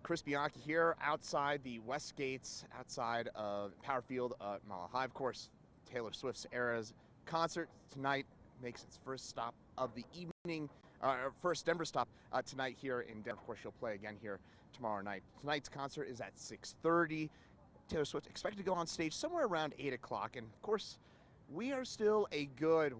Chris Bianchi here outside the West Gates, outside of Power Field at Mile High. Of course, Taylor Swift's Eras concert tonight makes its first stop of the evening, first Denver stop tonight here in Denver. Of course, she'll play again here tomorrow night. Tonight's concert is at 6:30. Taylor Swift expected to go on stage somewhere around 8 o'clock. And, of course, we are still a good,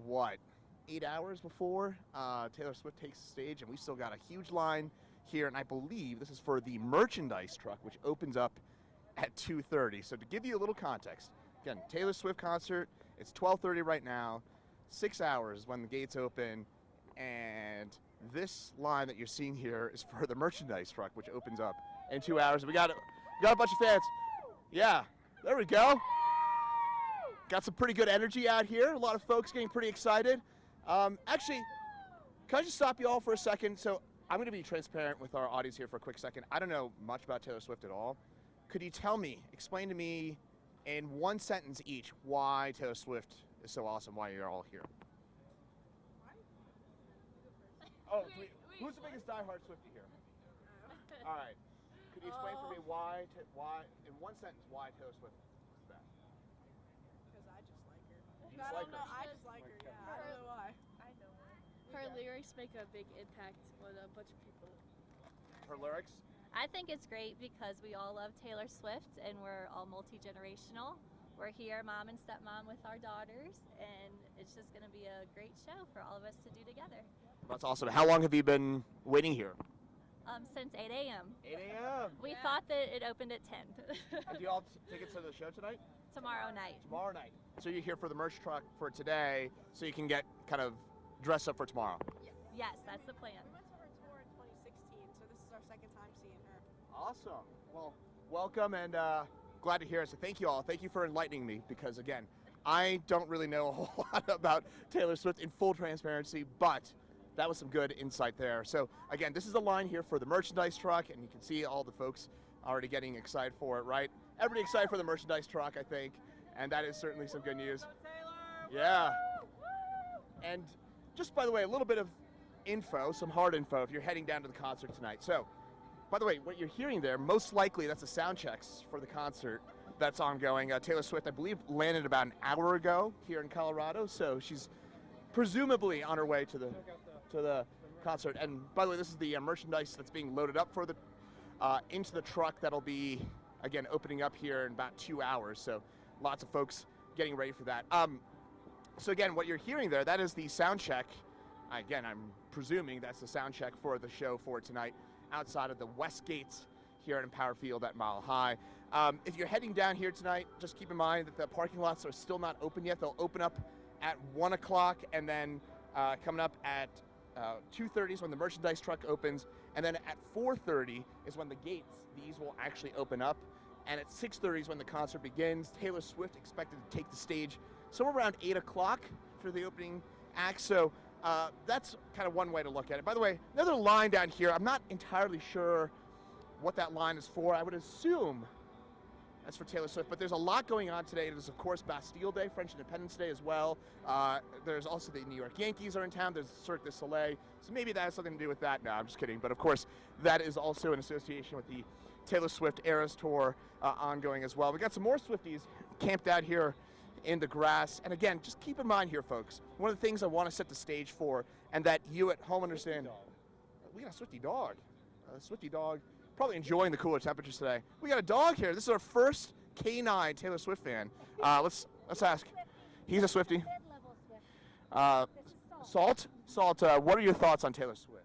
8 hours before Taylor Swift takes the stage, and we still got a huge line here, and I believe this is for the merchandise truck, which opens up at 2:30. So to give you a little context, again, Taylor Swift concert, it's 12:30 right now, 6 hours when the gates open, and this line that you're seeing here is for the merchandise truck, which opens up in 2 hours. We got a bunch of fans. Yeah, there we go. Got some pretty good energy out here. A lot of folks getting pretty excited. Actually, can I just stop you all for a second? So I'm going to be transparent with our audience here for a quick second. I don't know much about Taylor Swift at all. Could you explain to me in one sentence each why Taylor Swift is so awesome, why you're all here? Oh, who's the biggest diehard Swiftie here? All right. Could you explain for me why, in one sentence, why Taylor Swift is the best? Because I just like her. You I just don't know. I just like her. Yeah. I don't know why. I know her. Her lyrics make a big impact on a bunch of people. Her lyrics? I think it's great because we all love Taylor Swift and we're all multi-generational. We're here, mom and stepmom, with our daughters, and it's just going to be a great show for all of us to do together. That's awesome. How long have you been waiting here? Since 8 a.m. 8 a.m. We thought that it opened at 10. And do you all have tickets to the show tonight? Tomorrow night. Tomorrow night. So you're here for the merch truck for today, so you can get kind of dressed up for tomorrow. Yes, that's the plan. We went to her tour in 2016, so this is our second time seeing her. Awesome. Well, welcome, and glad to hear it. So thank you all. Thank you for enlightening me, because again, I don't really know a whole lot about Taylor Swift in full transparency, but that was some good insight there. So again, this is the line here for the merchandise truck, and you can see all the folks already getting excited for it, right? Everybody excited for the merchandise truck, I think, and that is certainly some good news. Yeah. And just by the way, a little bit of info, some hard info if you're heading down to the concert tonight. So, by the way, what you're hearing there, most likely that's the sound checks for the concert that's ongoing. Taylor Swift, I believe, landed about an hour ago here in Colorado, so she's presumably on her way to the concert. And by the way, this is the merchandise that's being loaded up for the into the truck that'll be, again, opening up here in about 2 hours. So lots of folks getting ready for that. So again, what you're hearing there, that is the sound check. Again, I'm presuming that's the sound check for the show for tonight outside of the West Gates here in Power Field at Mile High. If you're heading down here tonight, just keep in mind that the parking lots are still not open yet. They'll open up at 1 o'clock, and then coming up at 2:30 is when the merchandise truck opens, and then at 4:30 is when the gates, these will actually open up, and at 6:30 is when the concert begins. Taylor Swift expected to take the stage somewhere around 8 o'clock for the opening act, so that's kind of one way to look at it. By the way, another line down here, I'm not entirely sure what that line is for. I would assume that's for Taylor Swift, but there's a lot going on today. There's, of course, Bastille Day, French Independence Day as well. There's also the New York Yankees are in town. There's Cirque du Soleil, so maybe that has something to do with that. No, I'm just kidding. But, of course, that is also in association with the Taylor Swift Eras Tour ongoing as well. We got some more Swifties camped out here in the grass. And, again, just keep in mind here, folks, one of the things I want to set the stage for and that you at home understand, we got a Swiftie dog. Swiftie dog. Probably enjoying the cooler temperatures today. We got a dog here. This is our first K9 Taylor Swift fan. Let's ask. He's a Swiftie. Salt. Salt. What are your thoughts on Taylor Swift?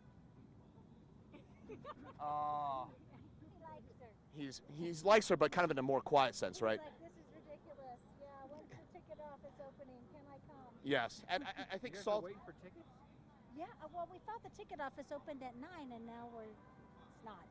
He likes her, but kind of in a more quiet sense, right? Like, this is ridiculous. Yeah, when's the ticket office opening? Can I come? Yes, and I think Salt. Waiting for tickets? Yeah. Well, we thought the ticket office opened at 9, and now it's not.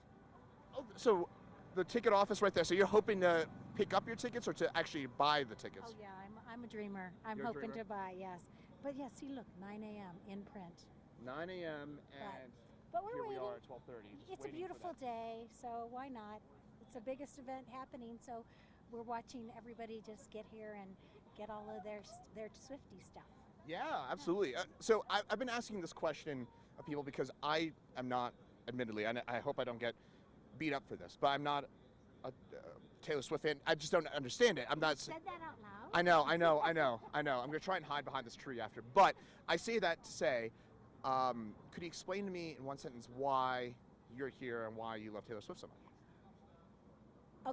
Oh, so the ticket office right there. So you're hoping to pick up your tickets or to actually buy the tickets? Oh yeah, I'm a dreamer. I'm You're a hoping dreamer? to buy, yes. But yeah, see, look, 9 a.m. in print. 9 a.m. and But we're here waiting. we are at 12:30. It's a beautiful day, so why not? It's the biggest event happening, so we're watching everybody just get here and get all of their Swiftie stuff. Yeah, absolutely. So I've been asking this question of people because I am not, admittedly, I hope I don't get beat up for this, but I'm not a Taylor Swift fan. I just don't understand it. I'm not. Said that out loud. I know. I'm gonna try and hide behind this tree after. But I say that to say, could you explain to me in one sentence why you're here and why you love Taylor Swift so much?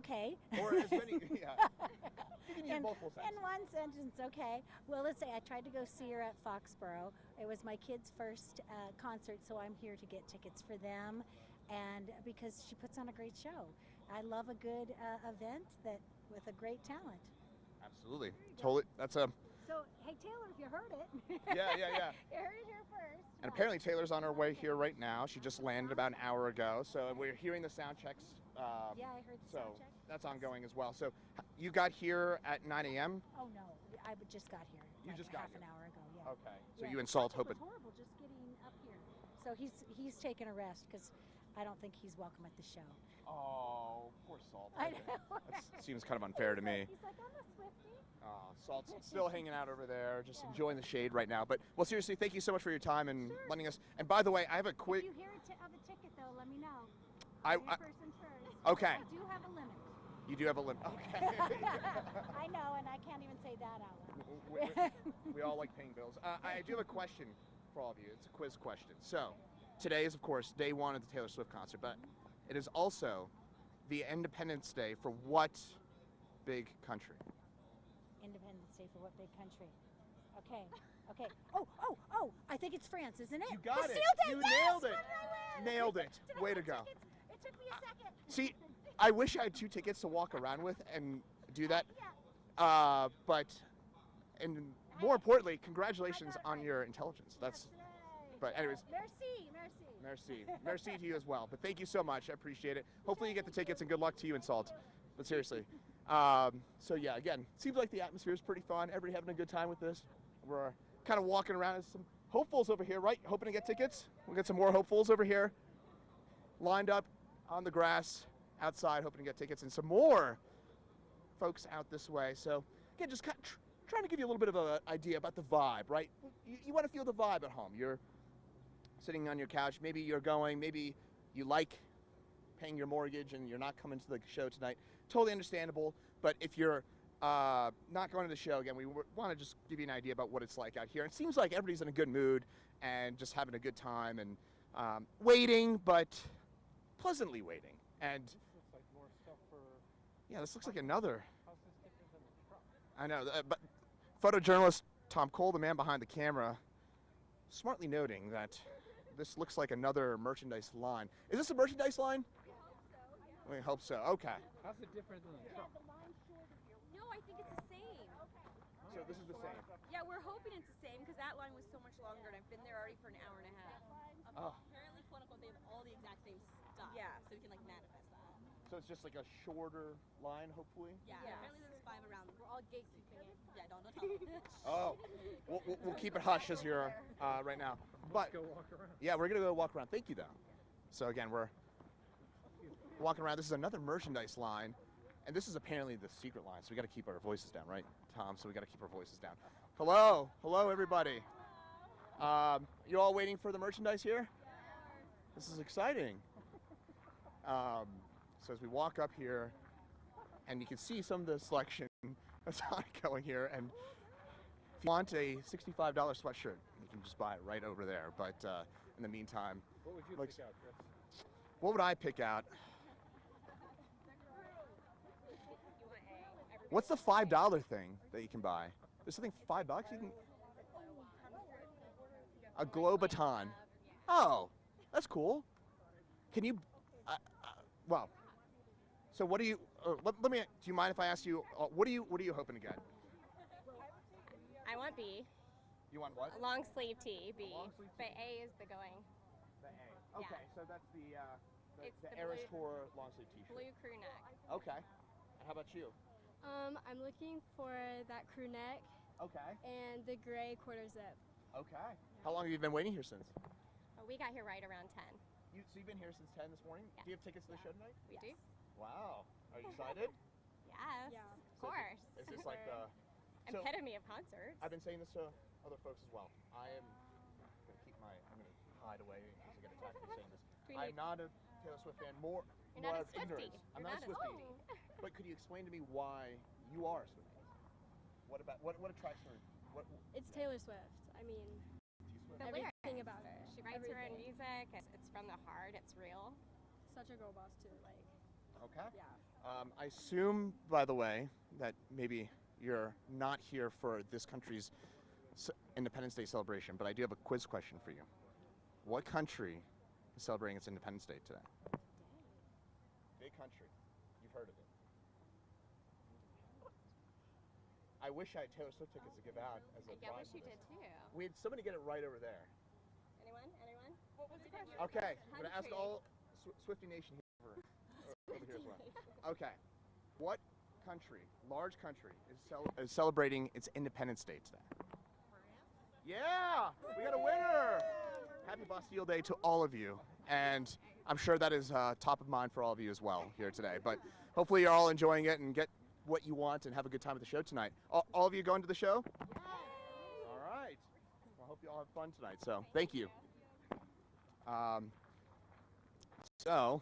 Okay. Or as many, yeah. You can use both full sentences. In one sentence, okay. Well, let's say I tried to go see her at Foxborough. It was my kids' first concert, so I'm here to get tickets for them, and because she puts on a great show. I love a good event that with a great talent. Absolutely. Totally. That's a. So, hey Taylor, if you heard it. Yeah. You heard it here first. And apparently Taylor's on her way here right now. She just landed about an hour ago. So we're hearing the sound checks. Yeah, I heard the So sound check. that's ongoing as well. So you got here at 9 a.m.? Oh no, I just got here. You like just got half here. an hour ago. Yeah. Okay. So Yeah. you and Salt It was hoping. horrible just getting up here. So he's taking a rest because I don't think he's welcome at the show. Oh, poor Salt. I know. That seems kind of unfair to me. He's like, I'm a Swiftie. Salt's still hanging out over there, just enjoying the shade right now. But, well, seriously, thank you so much for your time and letting us. And by the way, I have a quick. If you hear of a ticket, though, let me know. I Person first. Okay. I do have a limit. You do have a limit. Okay. I know, and I can't even say that out loud. we all like paying bills. I do have a question for all of you. It's a quiz question. So, today is, of course, day one of the Taylor Swift concert, but it is also the Independence Day for what big country? Independence Day for what big country? Okay. Oh! I think it's France, isn't it? You got the it. Steel Day, You yes! nailed it. What did I win? Nailed it. Did I Way win to go. tickets? It took me a second. See, I wish I had 2 tickets to walk around with and do that. Yeah. But, and more importantly, congratulations on your intelligence. That's, but anyways, merci to you as well. But thank you so much. I appreciate it. Hopefully you get the tickets and good luck to you and Salt. But seriously. So yeah, again, seems like the atmosphere is pretty fun. Everybody having a good time with this. We're kind of walking around as some hopefuls over here, right? Hoping to get tickets. We'll get some more hopefuls over here. Lined up on the grass outside, hoping to get tickets, and some more folks out this way. So again, just kind of trying to give you a little bit of an idea about the vibe, right? You want to feel the vibe at home. You're sitting on your couch. Maybe you're going. Maybe you like paying your mortgage and you're not coming to the show tonight. Totally understandable. But if you're not going to the show, again, we want to just give you an idea about what it's like out here. It seems like everybody's in a good mood and just having a good time and waiting, but pleasantly waiting. And This looks like more stuff for. yeah, this looks like another. How's this different than the truck? I know, but photojournalist Tom Cole, the man behind the camera, smartly noting that this looks like another merchandise line. Is this a merchandise line? We hope so. Okay. How's it different than the truck? No, I think it's the same. So this is the same. Yeah, we're hoping it's the same because that line was so much longer and I've been there already for an hour and a half. Oh. Apparently, quote unquote, they have all the exact same stuff. Yeah. So we can like manifest that. So it's just like a shorter line, hopefully? Yeah. Yes. Apparently, there's 5 around. We're all gatekeeping it. Yeah, don't tell them. Oh. We'll keep it hush as you're right now. But Let's go walk around. yeah, we're going to go walk around. Thank you, though. So again, we're walking around. This is another merchandise line. And this is apparently the secret line. So we got to keep our voices down, right, Tom? So we got to keep our voices down. Hello. Hello, everybody. You all waiting for the merchandise here? This is exciting. So as we walk up here, and you can see some of the selection that's ongoing here. And if you want a $65 sweatshirt, you can just buy it right over there. But in the meantime, What would you Like- pick out, Chris? what would I pick out? What's the $5 thing that you can buy? There's something $5 you can. A glow baton. Oh, that's cool. Can you? Well, so what do you? Let me. Do you mind if I ask you? What are you hoping to get? I want B. You want what? A long sleeve T, B. long sleeve But A is the going. The A. Okay, so that's the It's the the Eras blue- Tour long sleeve T-shirt. Blue crew neck. Okay. And how about you? I'm looking for that crew neck Okay. and the gray quarter zip. Okay. How long have you been waiting here since? We got here right around 10. So you've been here since 10 this morning? Yeah. Do you have tickets to the show tonight? We do? Wow. Are you excited? Yes. Yeah. Of course. Is this like the? So Epitome of concerts. I've been saying this to other folks as well. I am gonna keep my. I'm gonna hide away in case I get attacked for saying this. I'm not a Taylor Swift fan. More You're not more a of ignorance. Swiftie. I'm You're not a not a Swiftie. But could you explain to me why you are a Swiftie? What attracts her? What It's Taylor Swift. I mean, The everything lyrics. about her. She writes her own Everything. music. It's from the heart. It's real. Such a girl boss too. Like, Okay. yeah. I assume, by the way, that maybe you're not here for this country's Independence Day celebration, but I do have a quiz question for you. What country is celebrating its Independence Day today? Big country. You've heard of it. I wish I had Taylor Swift tickets to give out as a I prize wish for you this. did too. We had somebody get it right over there. Anyone? What was the question? Okay, I'm gonna ask Country. all Swiftie Nation here over here as well. Okay, what country, large country, is celebrating its Independence Day today? Yeah, we got a winner! Happy Bastille Day to all of you, and I'm sure that is top of mind for all of you as well here today. But hopefully you're all enjoying it and get what you want and have a good time at the show tonight. All of you going to the show? Yes. All right. Well, I hope you all have fun tonight. So thank you. So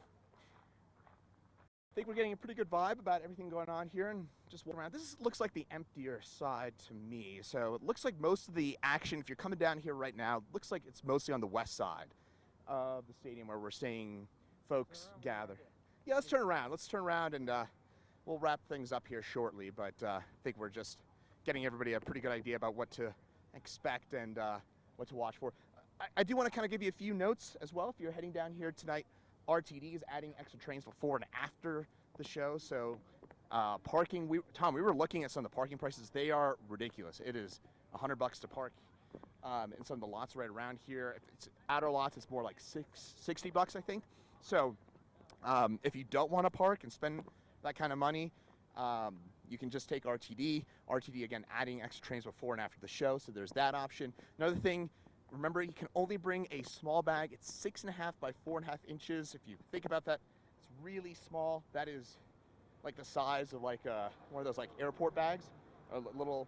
I think we're getting a pretty good vibe about everything going on here, and just walk around. This looks like the emptier side to me. So it looks like most of the action, if you're coming down here right now, looks like it's mostly on the west side of the stadium where we're seeing folks gather. Yeah, let's turn around. Let's turn around and we'll wrap things up here shortly. But I think we're just getting everybody a pretty good idea about what to expect and what to watch for. I do want to kind of give you a few notes as well. If you're heading down here tonight, RTD is adding extra trains before and after the show. So parking, Tom, we were looking at some of the parking prices. They are ridiculous. It is $100 to park in some of the lots right around here. If it's outer lots, it's more like $60, I think. So if you don't want to park and spend that kind of money, you can just take RTD. RTD, again, adding extra trains before and after the show, so there's that option. Another thing, remember, you can only bring a small bag. It's 6.5 by 4.5 inches. If you think about that, it's really small. That is like the size of like one of those like airport bags, or little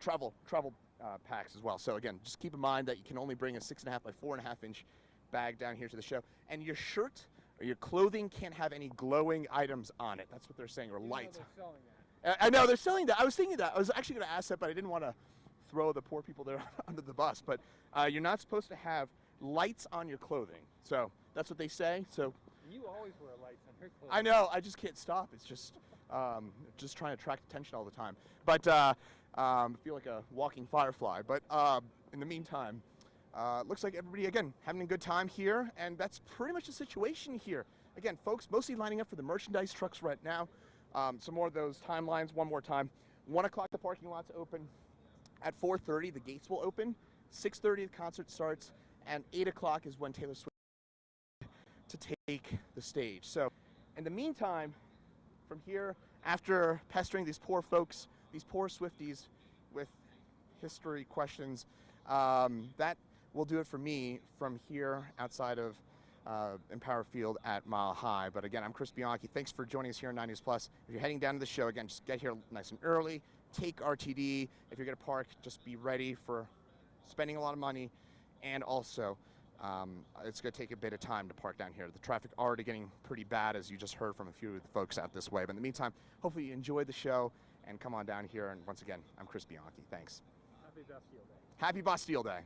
travel packs as well. So again, just keep in mind that you can only bring a 6.5 by 4.5 inch bag down here to the show. And your shirt or your clothing can't have any glowing items on it. That's what they're saying, or lights. They're selling that. I know they're selling that. I was thinking that. I was actually going to ask that, but I didn't want to throw the poor people there under the bus. But you're not supposed to have lights on your clothing. So that's what they say. So You always wear lights on your clothes. I know. I just can't stop. It's just trying to attract attention all the time. But I feel like a walking firefly. But in the meantime, looks like everybody, again, having a good time here. And that's pretty much the situation here. Again, folks, mostly lining up for the merchandise trucks right now. Some more of those timelines one more time. 1 o'clock, the parking lot's open. At 4:30, the gates will open. 6:30, the concert starts. And 8 o'clock is when Taylor Swift to take the stage. So in the meantime, from here, after pestering these poor folks, these poor Swifties with history questions, that will do it for me from here outside of Empower Field at Mile High. But again, I'm Chris Bianchi. Thanks for joining us here on 90s Plus. If you're heading down to the show, again, just get here nice and early. Take RTD. If you're going to park, just be ready for spending a lot of money. And also, it's going to take a bit of time to park down here. The traffic already getting pretty bad, as you just heard from a few of the folks out this way. But in the meantime, hopefully you enjoyed the show and come on down here. And once again, I'm Chris Bianchi. Thanks. Happy Bastille Day. Happy Bastille Day.